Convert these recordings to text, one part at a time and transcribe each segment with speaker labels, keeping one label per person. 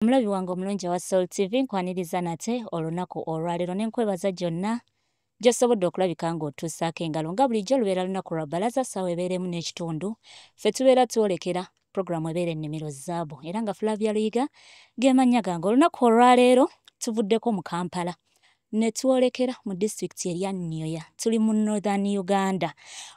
Speaker 1: Omulabi wange omulungi wa Soul TV nkwaniriza nate olunaku olwaleero nenkwebaza gyonna gy'osobodde okulabika ng'otuusaako engalo nga bulijjo lubeera lunaku lwa bbalaza ssaawa ebeeremu n'ekitundu ffe tubeera twolekera puroguramu ebeera ennimiro zaabu era nga Flavia Luyiga ge mannya gange. Olunaku olwaleero tuvuddeko mu Kampala ne twolekera mu disitulikiti erya Nyoya, tuli mu Northern Uganda.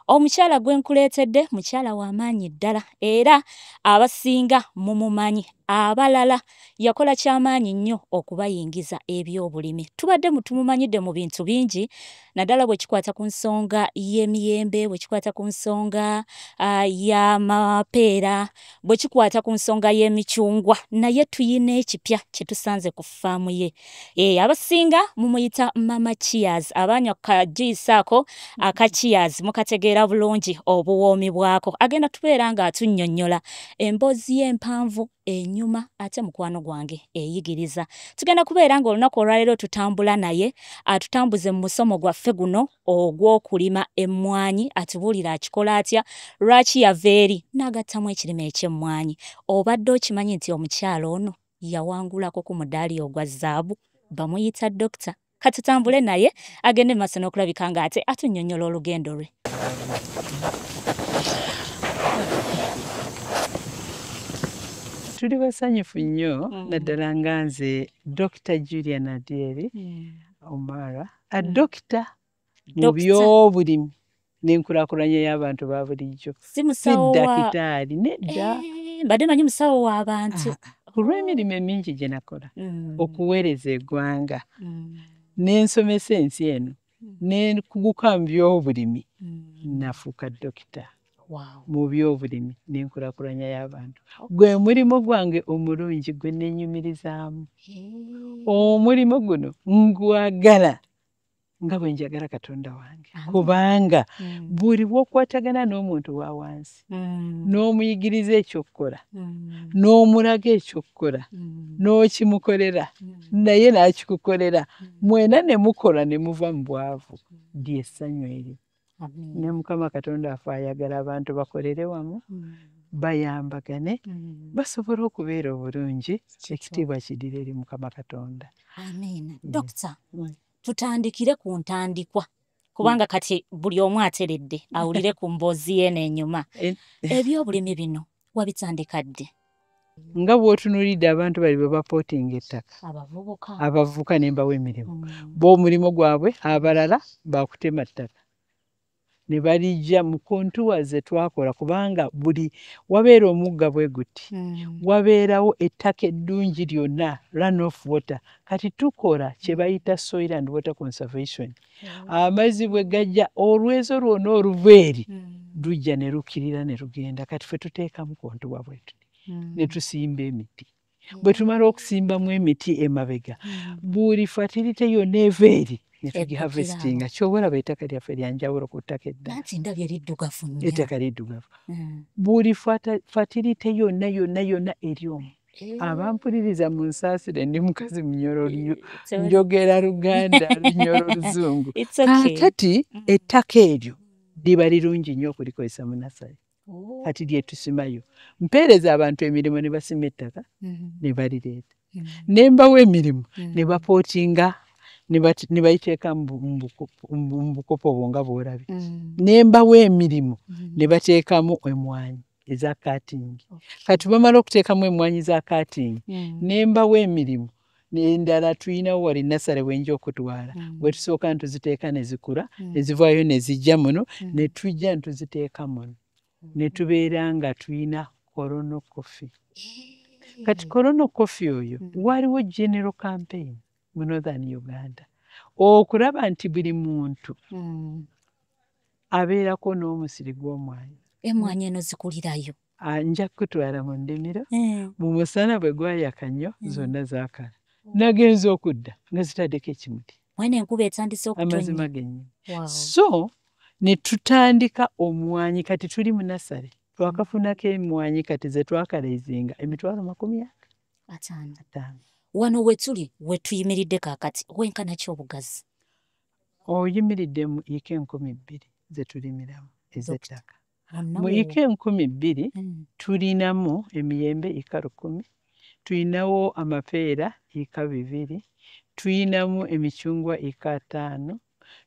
Speaker 1: Omukyala gwe nkuleetedde mukyala w'amaanyi ddala era abasinga mumumanyi, abalala yakola kyamaanyi nnyo okubayingiza eby'obulimi. Tubadde tumumanyidde mu bintu bingi naddala bwe kikwata ku nsonga y'emiyembe, bwe kikwata ku nsonga y'amapeera, bwe kikwata ku nsonga y'emicungwa, naye tuyina ekipya kye tusanze ku ffaamu ye. Abasinga mumuyita Mama Cheers, abanywa kajuice aka Cheers mukategeera bulungi obuwoomi bwako. Agenda tubeera ng'atunnyonnyola emboozi y'empanvu enyuma ate mukwano gwange eyigiriza. Tugenda kubeera ng'olunaku olwaleero tutambula naye atutambuze mu musomo gwaffe guno ogw'okulima emmwanyi, atubuulira akikola atya, lwaki yava eri n'agattamu ekirime eky'emmwanyi. Obadde okimanyi nti omukyala ono yawangulako ku mudaali ogwa zzaabu, bamuyita dokita. Katutambule naye agende maaso n'okulabika ng'ate atunnyonnyola olugendo lwe.
Speaker 2: Tuli basanyufu nnyo naddala nga nze Dr. Julian Adieri Omara, dokita mu by'obulimi n'enkulaakulanya y'abantu ba bulijjo.
Speaker 1: Si musawo wa
Speaker 2: dakitaali nedda.
Speaker 1: Mbadde manyi musawo w'abantu.
Speaker 2: Olw'emirimu emingi gye nakola okuweereza eggwanga n'ensomesa ensi eno n'enkuguka mu by'obulimi nafuuka dokita mu by'obulimi n'enkulaakulanya y'abantu. Gwe mulimo gwange omulungi gwe neenyumirizaamu. Omulimo guno ngwagala nga bwe njagala Katonda wange, kubanga buli bw'okwatagana n'omuntu wa wansi n'omuyigiriza ekyokukola n'omulaga ekyokukola n'okimukolera naye n'akikukolera, mwena ne mukola ne muva mu bwavu, ly'essanyu eryo. Ne Mukama Katonda waffe ayagala abantu bakolere wamu, bayambagane, basobole okubeera obulungi. Ekitiibwa kiddire eri Mukama Katonda.
Speaker 1: Amiina. Dokita, tutandikire ku ntandikwa kubanga kati buli omu ateredde awulire ku mboozi ye n'enyuma. Eby'obulimi bino wabitandika ddi?
Speaker 2: Nga bw'otunuulidde abantu bali bwe bapootinga ettaka, abavubuka ne mbawa emirimu, b'omulimu gwabwe abalala baakutema ttaka ne balijja mu kontuwa ze twakola, kubanga buli wabeera omugga bwe guti wabeerawo ettaka eddungi lyonna, run off water. Kati tukola kye bayita soil and water conservation. Amazzi bwe gajja olwezo lwonna oluva eri lujja ne lukkirira ne lugenda. Kati ffe tuteekamu kontuwa bwetu ne tusimba emiti. Bwe tumala okusimbamu emiti emabega, buli fatirite yonna eva eri ne tugihavestinga. Ky'oba olaba ettaka lyaffe lya njawulo ku ttaka eddala.
Speaker 1: Nanti ndabye liddugavu nnyo.
Speaker 2: Ettaka liddugavu. Buli fatirite yonna eri omwo. Abampuliriza mu nsaasire, ndi mukazi Munyoro, njogera Luganda, Lunyoro, Luzungu. Kati ettaka eryo liba lirungi nnyo okulikozesa mu nasale. Kati lye tusimayo. Mpeereza abantu emirimu ne basima ettaka ne balireeta. Ne mbawa emirimu ne bapootinga ne bayiteeka mu bukopo obwo nga bw'olabye. Ne mbawa emirimu ne bateekamu emmwanyi eza kaatingi. Kati bamala okuteekamu emmwanyi za kaatingi ne mbawa emirimu n'endala tuyinawo wali nasale wenja okutwala. Bwe tusooka ntuziteeka ne zikula, ne zivaayo ne zijja muno, ne tujja ntuziteeka muno. Ne tubeera nga tuyina Corono Coffee. Kati Corono Coffee oyo waliwo general campaign mu Northern Uganda okulaba nti buli muntu abeerako n'omusiri gw'omwanyi.
Speaker 1: Emmwanyi eno zikulirayo?
Speaker 2: Nja kutwala mu nnimiro, mu musana bwe gwayaka nnyo zonna zaakala. Nagenza okudda nga zitaddeko ekimuti.
Speaker 1: Mwene enkuba etandise okutonnya.
Speaker 2: Amazima gennyini. So ne tutandika omwanyi, kati tuli mu nasale. Twakafunako emmwanyi kati ze twakaleezinga emitwalo 50.
Speaker 1: Wano we tuli we tuyimiridde kaakati wenkana ki obugazi?
Speaker 2: Oyimiridde mu eka 2000 ze tulimiramu ez'ettaka. Mu eka 2000 tulinamu emiyembe eka 10, tuyinawo amapeera eka 2, tuyinamu emicungwa eka 5,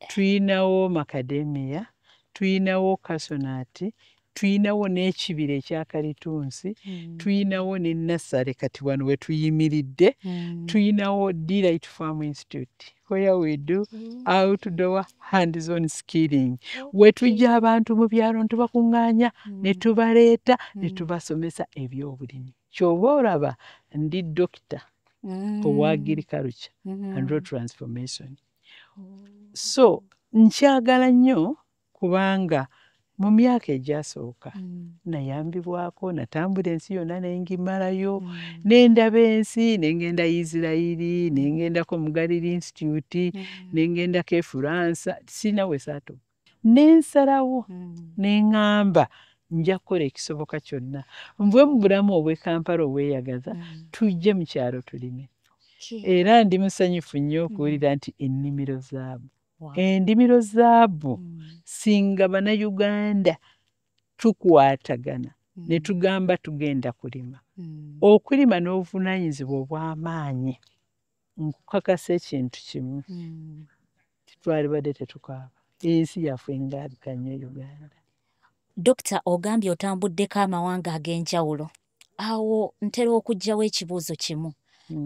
Speaker 2: tuyinawo macadamia, tuyinawo kasonati, tuyinawo n'ekibira ekya kalitunsi, tuyinawo ne nassale kati wano we tuyimiridde, tuyinawo Delight Farm Institute where we do outdoor hands-on skilling. We tujja abantu mu byalo ne tubakuŋŋaanya ne tubaleeta ne tubasomesa ebyobulimi. Ky'oba olaba ndi dokita owa agriculture and rural transformation. So nkyagala nnyo kubanga mu myaka egyasooka nayambibwako, natambula ensi yonna ne ngimalayo, ne ndaba ensi, ne ngenda Isirairi, ne ngendako mu Galileo Institute, ne ngendako e France, sirina we saatuuka. Ne nsalawo ne ŋŋamba nja kukola ekisoboka kyonna nve mu bulamu obw'e Kampala obweyagaza, tujje mu kyalo tulime. Era ndi musanyufu nnyo okuwulira nti ennimiro zaabu. Endimiro zaabu singa Bannayuganda tukwatagana ne tugamba tugenda kulima. Okulima n'obuvunaanyizibwa obw'amaanyi, nkukakasa ekintu kimu, twalibadde tetukaaba. Ensi yaffe ng'abika nnyo Uganda.
Speaker 1: Dokita, ogambye otambuddeko amawanga ag'enjawulo. Awo ntera okuggyawo ekibuuzo kimu.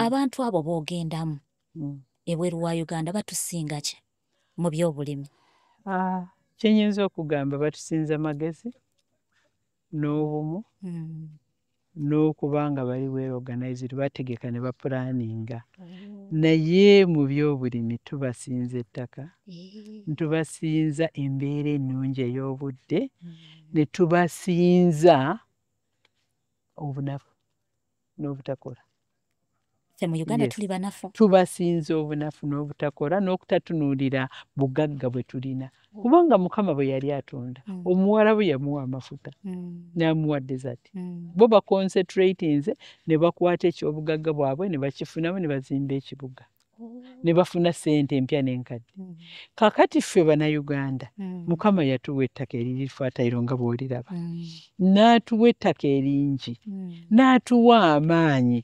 Speaker 1: Abantu abo b'ogendamu ebweru wa Uganda batusinga ki mu by'obulimi?
Speaker 2: Kye nnyinza okugamba batusinza magezi n'obumu n'okuba nga bali well-organized, bategeka ne bapulaninga. Naye mu by'obulimi tubasinza ettaka, tubasinza embeera ennungi ey'obudde, ne tubasinza obunafu n'obutakola.
Speaker 1: Ffe mu Uganda tuli banafu.
Speaker 2: Tubasinza obunafu n'obutakola n'okutatunuulira bugagga bwe tulina. Kubanga Mukama bwe yali atunda, omuwala bwe yamuwa amafuta n'amuwa desert. Bo baconcentratinze ne bakwata ekyobugagga bwabwe ne bakifunamu ne bazimba ekibuga. Ne bafuna ssente empya n'enkadde. Kaakati ffe Bannayuganda, Mukama yatuwa ettaka eririfaatayiro nga bw'oliraba. N'atuwa ettaka eringi, n'atuwa amaanyi.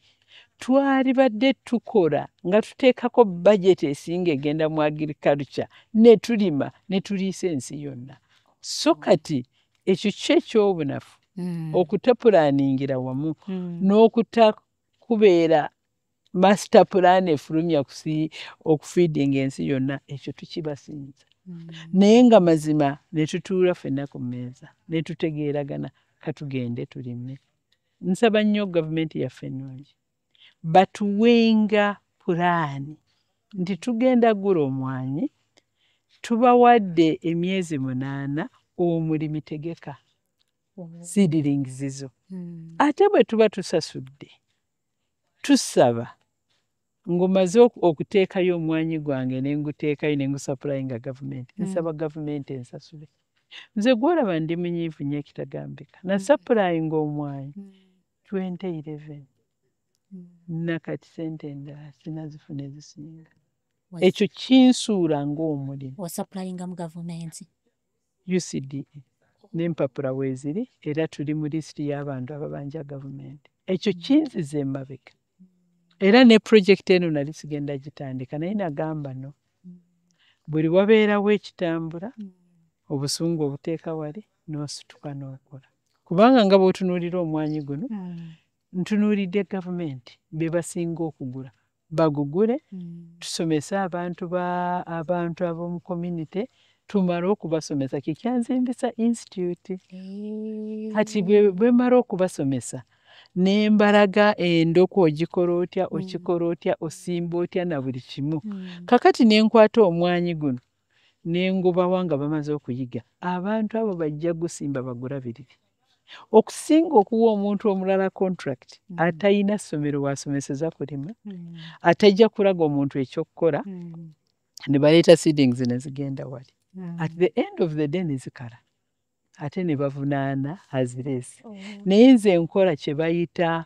Speaker 2: Twalibadde tukola nga tuteekako bajeti esinga egenda mu agriculture, ne tulima ne tuliisa ensi yonna. So kati ekyo ky'ekyobunafu, okutapulaningira wamu n'okutakubeera master plan efulumya okufiidinga ensi yonna, ekyo tukibasinza. Naye nga mazima ne tutuula ffenna ku mmeeza ne tutegeeragana katugende tulime. Nsaba nnyo gavumenti yaffe ennungi batuwenga pulaani nti tugenda gula omwanyi, tubawadde emyezi 8, omulimi tegeka seedlings zo. Ate bwe tuba tusasudde, tusaba ng'omaze okuteekayo omwanyi gwange ne nguteekayo ne ngusappulayinga gavumenti, nsaba gavumenti ensasule. Nze gw'olaba ndi munyiivu nnyo ekitagambika. Nasappulayinga omwanyi 2011. Nakati ssente endala sinazifuna ezisinga. Ekyo kinsuula ng'omulimi.
Speaker 1: Wasappulayinga mu gavumenti?
Speaker 2: UCDA n'empapula weeziri, era tuli mu lisiti y'abantu ababanja gavumenti. Ekyo kinziza emabega. Era ne pulojekiti eno nali sigenda gitandika, naye nagamba no. Buli wabeerawo ekitambula, obusungu obuteeka wali, n'osituka n'okola. Kubanga nga bw'otunuulira omwanyi guno, ntunuulidde gavumenti be basinga okugula. Bagugule, tusomese abantu ab'omu community, tumale okubasomesa. Kikyanzimbisa institute. Kati bwe mala okubasomesa, ne mbalaga endoko ogikola otya, okikola otya, osimba otya na buli kimu. Kakati ne nkwata omwanyi guno, ne ngubawa nga bamaze okuyiga. Abantu abo bajja gusimba bagulabirire. Okusinga okuwa omuntu omulala contract, atayina ssomero wasomeseza kulima, atajja kulaga omuntu ekyokukola, ne baleeta seedlings ne zigenda wali. At the end of the day ne zikala. Ate ne bavunaana aziresi. Naye nze nkola kye bayita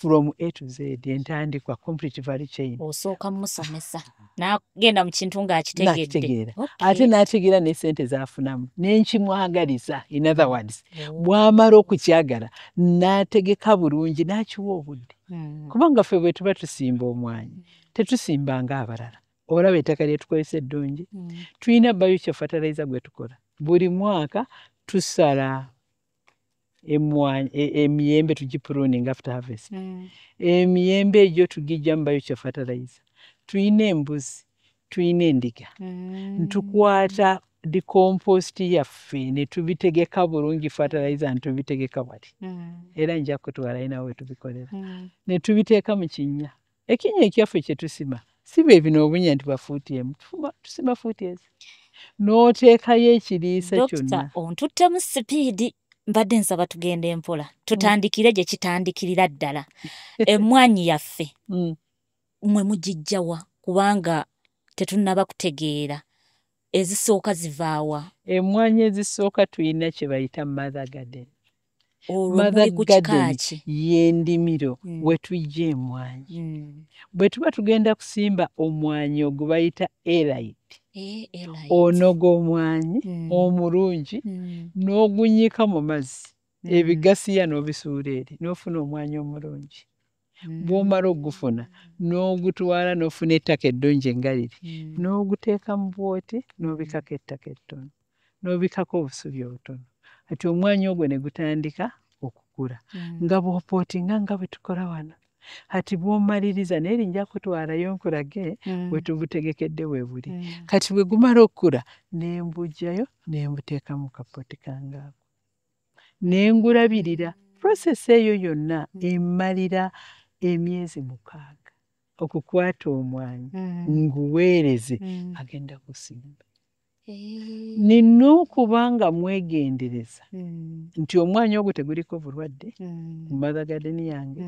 Speaker 2: from A to Z entandikwa complete value chain.
Speaker 1: Osooka musomesa n'agenda mu kintu ng'akitegedde.
Speaker 2: Ate n'ategeera ne ssente z'afunamu n'enkimwagaliza, in other words bw'amala okukyagala n'ategeka bulungi n'akiwa obudde. Kubanga ffe bwe tuba tusimba omwanyi tetusimba ng'abalala. Olaba ettaka lye tukozesa eddungi, tulina biochar fertilizer gwe tukola. Buli mwaka tusala emiyembe tugipruning after harvest. Emiyembe egyo tugijja mu biochar fertilizer. Tulina embuzi, tulina endiga. Ntukwata decompost yaffe ne tubitegeka bulungi fertilizer ntubitegeka wali. Era nja kutwala ina we tubikolera. Ne tubiteeka mu kinnya. Ekinnya ekyaffe kye tusima si bwe bino obunya nti bafuutiemu. Tusima fuutiezi. N'oteekayo ekiriisa kyonna.
Speaker 1: Dokita, ontuttemu sipiidi. Mbadde nsaba tugende mpola. Tutandikire gye kitandikirira ddala. Emmwanyi yaffe mwe mugijjawa kubanga tetunnaba kutegeera. Ezisooka zivaawa.
Speaker 2: Emmwanyi ezisooka tulina kye bayita mother garden.
Speaker 1: Mother garden
Speaker 2: y'endimiro we tujja emmwanyi. Bwe tuba tugenda kusimba omwanyi ogwo bayita elite. Onoga omwanyi omulungi n'ogunyika mu mazzi ebigasiya n'obisuula eri n'ofuna omwanyi omulungi. Bw'omala ogufuna n'ogutwala n'ofuna ettaka eddungi engaliri n'oguteeka mu bwoti n'obikako ettaka ettono n'obikako obusubi obutono. Ati omwanyi ogwo ne gutandika okukula nga bw'opootinga nga bwe tukola wano. Kati bw'omaliriza naye nja kutwalayo nkulage bwe tubutegekedde we buli. Kati bwe gumala okukula ne mbugjayo ne mbuteeka mu kapoti kange ako. Ne ngulabirira. Process eyo yonna emalira emyezi 6 okukwata omwanyi nguweereze agenda kusimba. Nina okuba nga mwegendereza nti omwanyi ogwo teguliko bulwadde mu mother garden yange.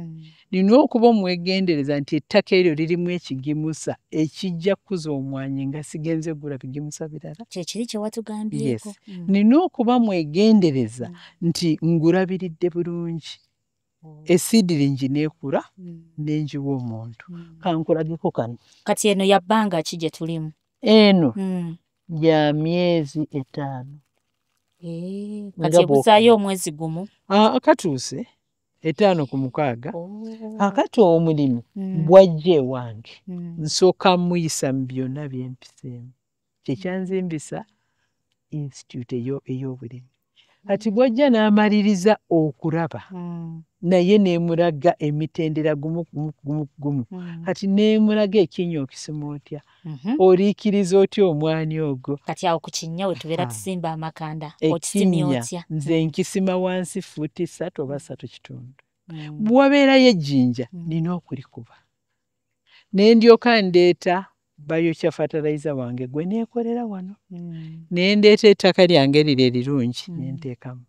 Speaker 2: Nina okuba omwegendereza nti ettaka eryo lirimu ekigimusa ekijja kukuza omwanyi nga sigenze gula bigimusa birala.
Speaker 1: Kyekiri kye watugambyeko.
Speaker 2: Yes. Nina okuba mwegendereza nti ngulabiridde bulungi. Seedling n'ekula n'enjiwa omuntu. Kankulageko kano.
Speaker 1: Kati eno ya bbanga ki gye tulimu?
Speaker 2: Eno ya myezi 5.
Speaker 1: Kati ebuzaayo omwezi gumu?
Speaker 2: Katuuse 5 ku 6. Akati omulimu bwajja ewange nsooka muyisa mu byonna byempiseemu. Kyekyanzimbisa institute ey'obulimi. Kati bwajja n'amaliriza okulaba naye neemulaga emitendera gumu. Kati neemulaga ekinnya okisima otya. Oliikiriza otya omwani ogwo.
Speaker 1: Kati awo ku kinnya we tubeera tusimba amakanda okisimya otya?
Speaker 2: Nze nkisima wansi fuuti 3 oba 3.5. Bwabeerayo ejjinja nina okulikuba. Ne ndyoka ndeeta biochar fertilizer wange gwe neekolera wano. Ne ndeeta ettaka lyange liri erirungi ne nteekamu.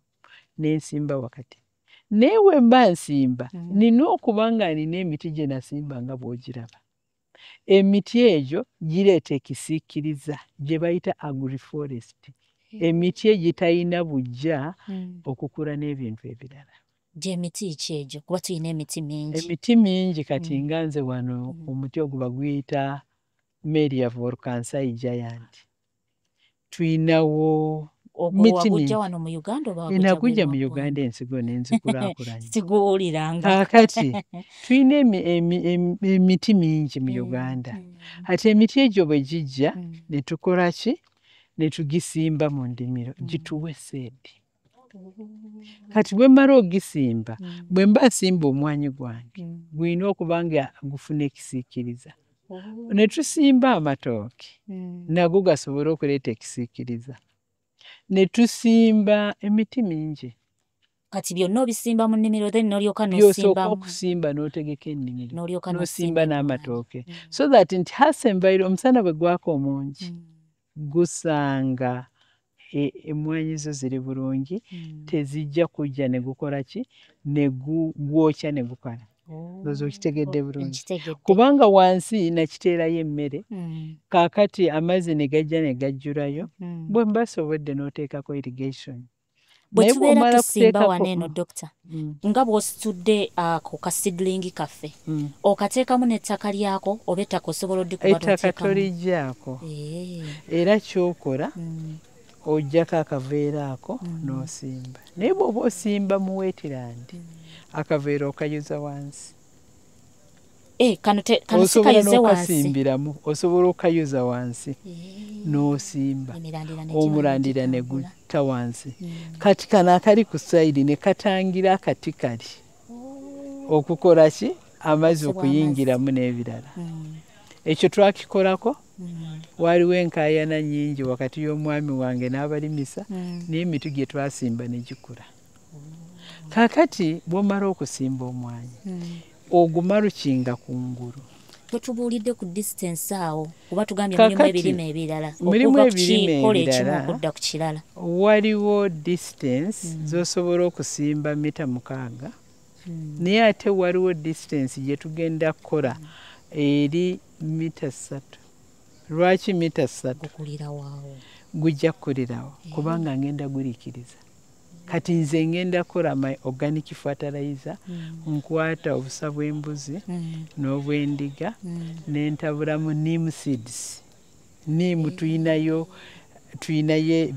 Speaker 2: Ne nsimba wakati. Naye we mba nsimba nina okuba nga nina emiti gye nasimba nga bw'ogiraba. Emiti egyo gireeta ekisiikiriza gye bayita agroforest. Emiti egitalina bujja okukula n'ebintu ebirala.
Speaker 1: Gy'emiti ki egyo? Kuba tulina emiti mingi.
Speaker 2: Emiti mingi kati nga nze wano omuti ogwo baguyita Meria volcansai giant. Tuyinawo miti mingi.
Speaker 1: Wano mu Uganda oba
Speaker 2: nagujja mu Uganda ensigo n'enzikulaakulanya.
Speaker 1: Siguwuliranga.
Speaker 2: Kakati tuyina emiti mingi mu Uganda. Ate emiti egyo bwe gijja ne tukola ki? Ne tugisimba mu ndimiro gituwe seedi. Kati bwe mmala ogisimba bwe mba nsimba omwanyi gwange gwina okuba nga gufuna ekisiikiriza. Ne tusimba amatooke nago gasobola okuleeta ekisiikiriza. Ne tusimba emiti mingi.
Speaker 1: Kati byonna obisimba mu nnimiro then n'olyoka
Speaker 2: n'osimba okusimba n'otegeka ennimiro n'osimba n'amatooke so that nti hasa environment omusana bwe gwaka omungi gusanga emmwanyi zo ziri bulungi tezijja kujja ne gukola ki ne gwokya ne gukala. Ndowooza okitegedde bulungi. Kubanga wansi nakiteerayo emmere kaakati amazzi ne gajja ne gajjulayo bwe mba sobodde n'oteekako irrigation
Speaker 1: bwe tubeera tusimba waneeno dokita nga bw'ositudde ku kasidlingi kaffe okateekamu n'ettaka lyako oba ettaka osobola oddikuba
Speaker 2: ettaka tolijjaako era kyokola ojjako akaveera ako n'osimba naye bw'oba osimba mu weetirandi akaveera okayuza wansi
Speaker 1: osobola
Speaker 2: n'okasimbiramu osobola okayuza wansi n'osimba omulandira ne gutta wansi kati kano akali ku sayidi ne katangira akati kali okukola ki amazzi okuyingiramu n'ebirala ekyo twakikolako waliwo enkaayana nnyingi wakati y'omwami wange n'abalimisa n'emiti gye twasimba ne gikula kaakati bw'omala okusimba omwanyi oguma lukinga kungulu
Speaker 1: totubuulidde ku distance awo oba tugambye
Speaker 2: mulimu ebirime ebirala
Speaker 1: okudda ku kirala
Speaker 2: waliwo distance z'osobola okusimba mita 6 naye ate waliwo distance gye tugenda kukola eri mita 3 lwaki mita 3 gujja kukulirawo kubanga ngenda guliikiriza kati nze ngenda kukola my organic fertilizer nkwata obusa bw'embuzi n'obwendiga n'entabulamu neem seeds neem tuyinayo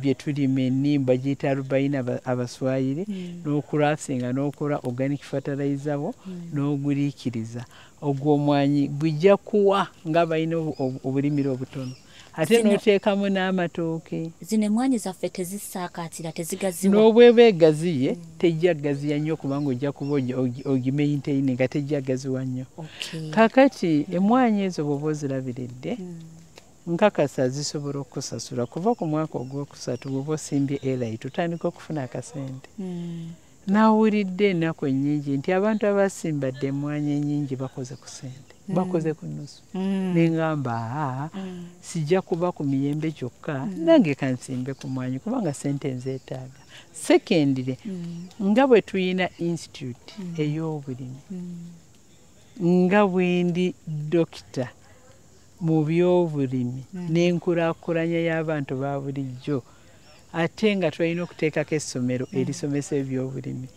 Speaker 2: bye tulima ennimu bagiyita alubayina abaswayiri n'okulasinga n'okola organic fertilizer bo n'oguliikiriza ogwo omwanyi gujja kuwa nga balina obulimiro obutono ate n'oteekamu n'amatooke
Speaker 1: zino emmwanyi zaffe tezisaakaatira tezigaziwa
Speaker 2: n'obweba egaziye tejja gaziya nnyo kubanga ojja kuba ogimaintaine nga tejja gaziwa nnyo kaakati emmwanyi ezo bw'oba ozirabiridde nkakasa zisobola okusasula kuva ku mwaka ogwokusatu bw'oba osimbye elai tutandika okufuna akasente nawulidde ennaku ennyingi nti abantu abasimbadde emmwanyi ennyingi bakoze ku sente bakoze ku nnusu neŋŋamba sijja kuba ku miyembe kyokka nange kansimbe ku mwanyi kubanga sente nzeetaaga sekendire nga bwe tuyina institute ey'obulimi nga bwendi dokita mu by'obulimi n'enkulaakulanya y'abantu ba bulijjo ate nga tulina okuteekako essomero erisomesa ebyobulimi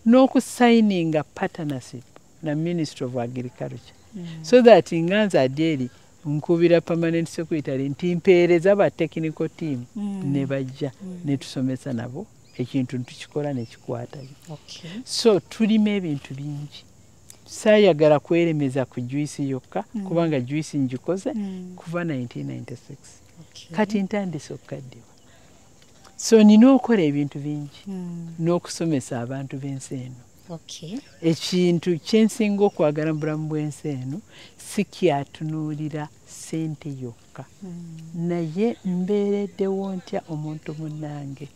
Speaker 2: n'okusayininga partnership na Ministry of Agriculture so that nga nze adyeri nkubira permanent secretary nti mpeereza ba technical team ne bajja ne tusomesa nabo ekintu tukikola ne kikwatayo so tulima ebintu bingi saayagala kweremeza ku juice yokka kubanga juice njikoze kuva 1996 kati ntandise okukaddiwa so nina okukola ebintu bingi n'okusomesa abantu b'ensi eno ekintu kyensinga okwagala mu bulamu bw'ensi eno si kyatunuulira ssente yokka naye mbeereddewo ntya omuntu munnange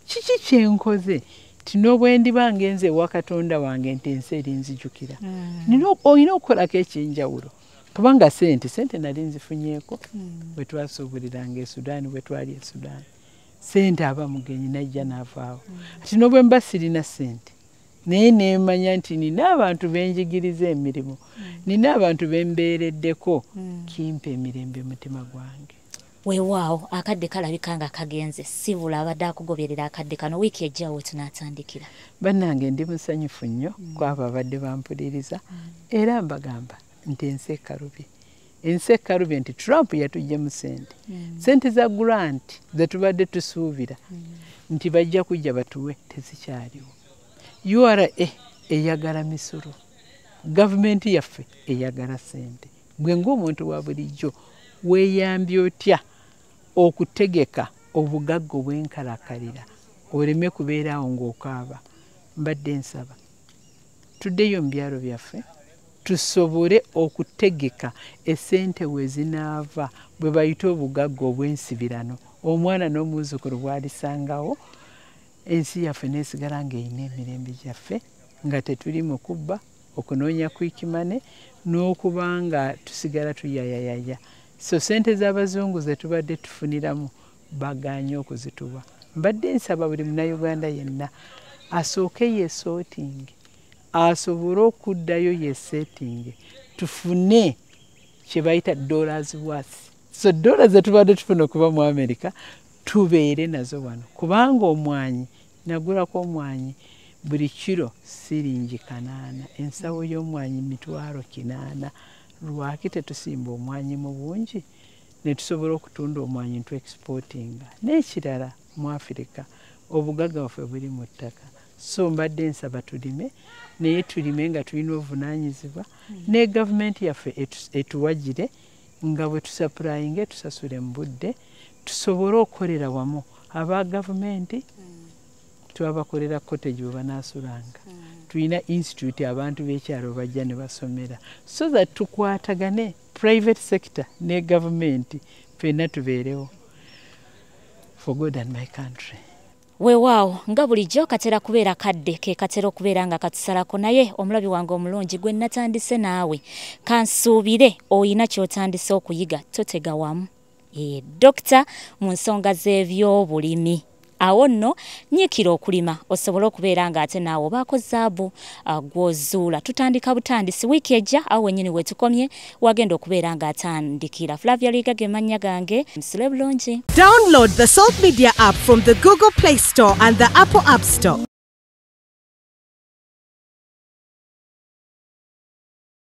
Speaker 2: kiki kyenkoze ti n'obwendiba ngenze ewa Katonda wange nti ensi erinzijukira olina okukolako ekyenjawulo kubanga sente nali nzifunyeeko bwe twasuubuliranga e Sudaani bwe twali e Sudaani sente aba mugenyi najja n'avaawo ati n'obwe mba sirina sente naye neemanya nti nina abantu benjigiriza emirimu nina abantu bembeereddeko kimpa emirembe mutima gwange
Speaker 1: weewaawo akadde kalabika nga kagenze sibula abadde akugoberera akadde kano wiiki ejjawo tunaatandikira
Speaker 2: bannange ndi musanyufu nnyo kwabo abadde bampuliriza era mbagamba nti ensi ekalubye nti Trump yatuggyamu sente za grant ze tubadde tusuubira nti bajja kujja batuwe tezikyaliwo URA eyagala misolo gavumenti yaffe eyagala sente gwe ng'omuntu wa bulijjo weeyambye otya okutegeka obugagga obwenkalakalira oleme kubeeraawo ng'okaaba mbadde nsaba tuddeyo mu byalo byaffe tusobole okutegeka essente we zinaava bwe bayita obugagga obw'ensibirano omwana n'omuzzukulu bw'alisangawo ensi yaffe neesigala ng'erina emirembe gyaffe nga tetuli mu kubba okunoonya kwikimane n'okuba nga tusigala tuyayayaya so sente z'abazungu ze tubadde tufuniramu bagaanye okuzituwa mbadde nsaba buli munnayuganda yenna asooke yeesootinge asobole okuddayo yeeseetinge tufune kye bayita dollars worth so dollars ze tubadde tufuna okuva mu America tubeere nazo wano kubanga omwanyi nagulako omwanyi buli kiro siringi 8, ensawo y'omwanyi 800. Lwaki tetusimba omwanyi mu bungi ne tusobola okutunda omwanyi ntu exportinga? N'ekirala mu Africa obugaga bwaffe buli mu ttaka, so mbadde nsaba tulime, naye tulime nga tulina obuvunaanyizibwa ne gavumenti yaffe etuwagire nga bwe tusapurayinga tusasule mu budde, tusobole okukolera wamu. Aba gavumenti twabakolera cottage bwe banaasulanga, tulina institute abantu b'ekyalo bajja ne basomera, so that tukwatagane private sector ne gavumenti ffenna tubeerewo for God and my country.
Speaker 1: Weewaawo nga bulijjo katera kubeera kadde ke katera okubeera nga katusalako, naye omulabi wange omulungi gwe natandise naawe kansuubire oyina ky'otandise okuyiga totega wamu. Dokita mu nsonga z'ebyobulimi. Awo nno nnyikira okulima osobola okubeera nga ate naawe obaako zaabu gw'ozuula. Tutandika butandisi wiiki ejja awo wennyini wetukomye wagenda okubeera ng'atandikira. Flavia Liga ge mannya gange, musule bulungi.
Speaker 3: Download the Salt Media app from the Google Play Store and the Apple App Store.